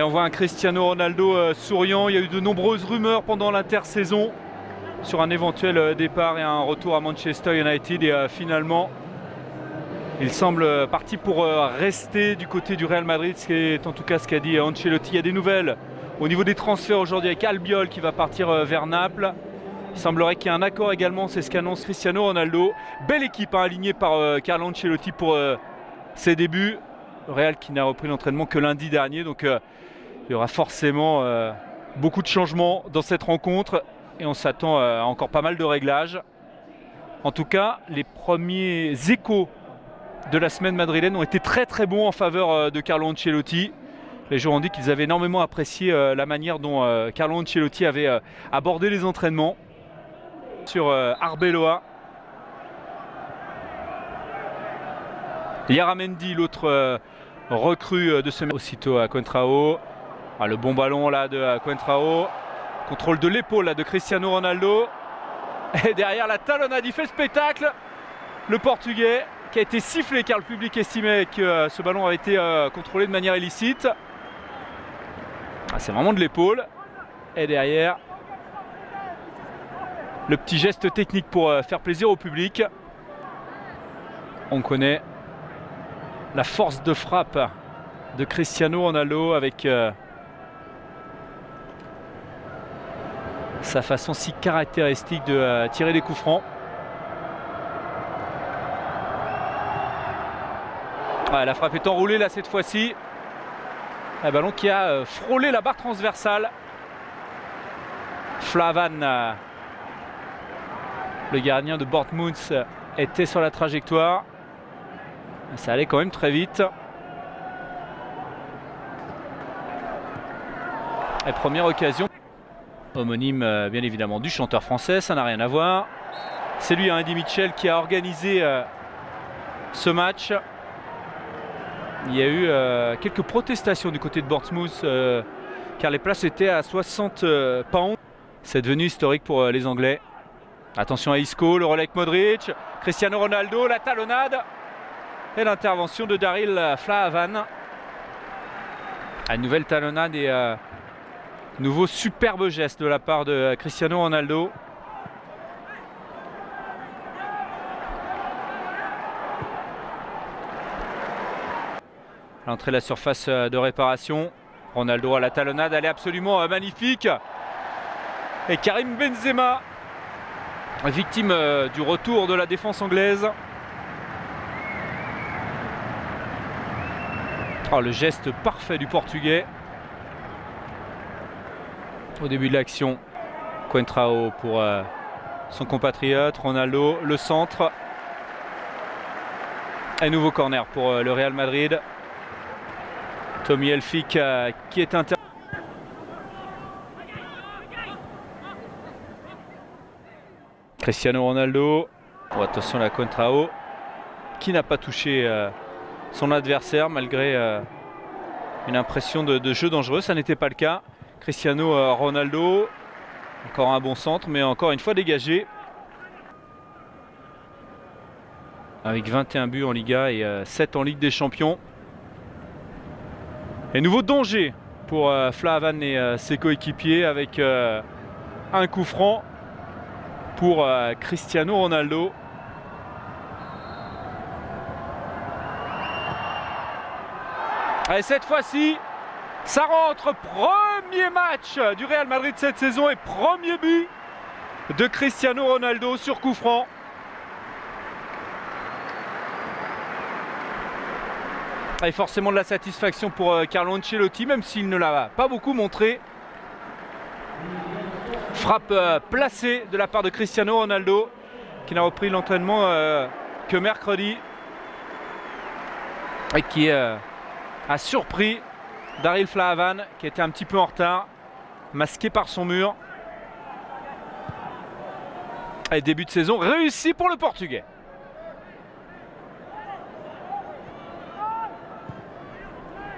Et on voit un Cristiano Ronaldo souriant. Il y a eu de nombreuses rumeurs pendant l'intersaison sur un éventuel départ et un retour à Manchester United. Et finalement, il semble parti pour rester du côté du Real Madrid, ce qui est en tout cas ce qu'a dit Ancelotti. Il y a des nouvelles au niveau des transferts aujourd'hui avec Albiol qui va partir vers Naples. Il semblerait qu'il y ait un accord également, c'est ce qu'annonce Cristiano Ronaldo. Belle équipe alignée par Carlo Ancelotti pour ses débuts. Le Real qui n'a repris l'entraînement que lundi dernier, donc il y aura forcément beaucoup de changements dans cette rencontre et on s'attend à encore pas mal de réglages. En tout cas, les premiers échos de la semaine madrilène ont été très très bons en faveur de Carlo Ancelotti. Les joueurs ont dit qu'ils avaient énormément apprécié la manière dont Carlo Ancelotti avait abordé les entraînements sur Arbeloa. Yaramendi, l'autre recrue de ce match. Aussitôt à Coentrao. Ah, le bon ballon là de Coentrao. Contrôle de l'épaule là de Cristiano Ronaldo. Et derrière la talonnade, il fait le spectacle. Le Portugais qui a été sifflé car le public estimait que ce ballon avait été contrôlé de manière illicite. Ah, c'est vraiment de l'épaule. Et derrière, le petit geste technique pour faire plaisir au public. On connaît la force de frappe de Cristiano Ronaldo avec sa façon si caractéristique de tirer des coups francs. Ouais, la frappe est enroulée là cette fois-ci. Un ballon qui a frôlé la barre transversale. Flavan, le gardien de Bournemouth, était sur la trajectoire. Ça allait quand même très vite. Et première occasion. Homonyme bien évidemment du chanteur français, ça n'a rien à voir. C'est lui, Eddie Mitchell, qui a organisé ce match. Il y a eu quelques protestations du côté de Bournemouth car les places étaient à 60 pounds. C'est devenu historique pour les Anglais. Attention à Isco, le relais avec Modric, Cristiano Ronaldo, la talonnade et l'intervention de Daryl Flahavan. Une nouvelle talonnade et nouveau superbe geste de la part de Cristiano Ronaldo. L'entrée de la surface de réparation. Ronaldo à la talonnade, elle est absolument magnifique. Et Karim Benzema, victime du retour de la défense anglaise. Oh, le geste parfait du Portugais. Au début de l'action, Coentrao pour son compatriote. Ronaldo, le centre. Un nouveau corner pour le Real Madrid. Tommy Elphick qui est inter... Cristiano Ronaldo. Oh, attention à la Coentrao qui n'a pas touché son adversaire malgré une impression de jeu dangereux. Ça n'était pas le cas. Cristiano Ronaldo, encore un bon centre, mais encore une fois dégagé. Avec 21 buts en Liga et 7 en Ligue des Champions. Et nouveau danger pour Flahavan et ses coéquipiers avec un coup franc pour Cristiano Ronaldo. Et cette fois-ci, ça rentre. Premier match du Real Madrid cette saison et premier but de Cristiano Ronaldo sur coup franc. Et forcément de la satisfaction pour Carlo Ancelotti, même s'il ne l'a pas beaucoup montré. Frappe placée de la part de Cristiano Ronaldo, qui n'a repris l'entraînement que mercredi. Et qui a surpris Daryl Flahavan, qui était un petit peu en retard, masqué par son mur. Et début de saison réussi pour le Portugais.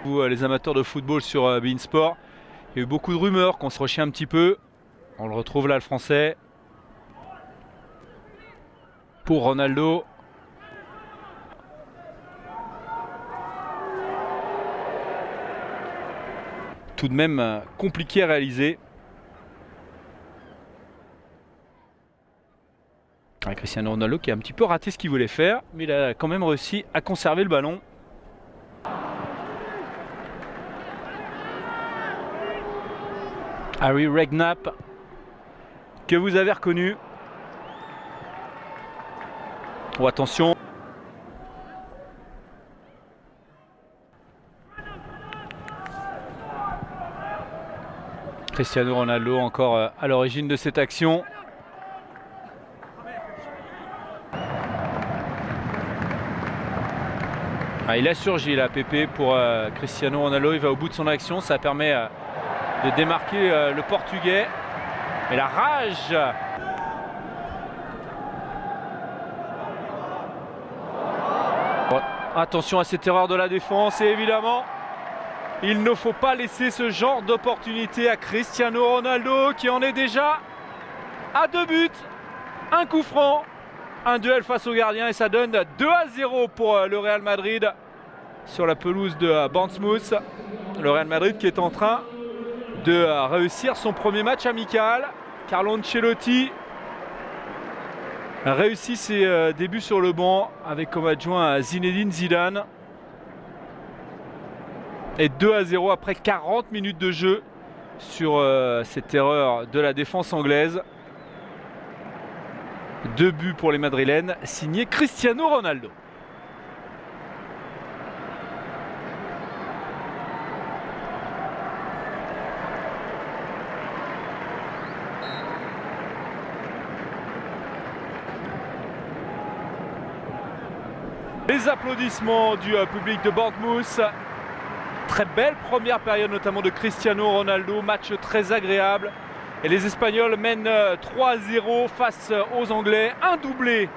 Vous, les amateurs de football sur beIN Sport, il y a eu beaucoup de rumeurs qu'on se rechie un petit peu. On le retrouve là, le français. Pour Ronaldo. tout de même compliqué à réaliser. Cristiano Ronaldo qui a un petit peu raté ce qu'il voulait faire, mais il a quand même réussi à conserver le ballon. Harry Redknapp, que vous avez reconnu. Oh, attention. Cristiano Ronaldo encore à l'origine de cette action. Il a surgi là, Pepe, pour Cristiano Ronaldo. Il va au bout de son action. Ça permet de démarquer le Portugais. Et la rage. Attention à cette erreur de la défense. Et évidemment, il ne faut pas laisser ce genre d'opportunité à Cristiano Ronaldo, qui en est déjà à 2 buts. Un coup franc. Un duel face au gardien et ça donne 2-0 pour le Real Madrid sur la pelouse de Bournemouth. Le Real Madrid qui est en train de réussir son premier match amical. Carlo Ancelotti réussit ses débuts sur le banc avec comme adjoint Zinedine Zidane. Et 2-0 après 40 minutes de jeu sur cette erreur de la défense anglaise. 2 buts pour les Madrilènes, signé Cristiano Ronaldo. Les applaudissements du public de Bournemouth. Très belle première période, notamment de Cristiano Ronaldo. Match très agréable. Et les Espagnols mènent 3-0 face aux Anglais. Un doublé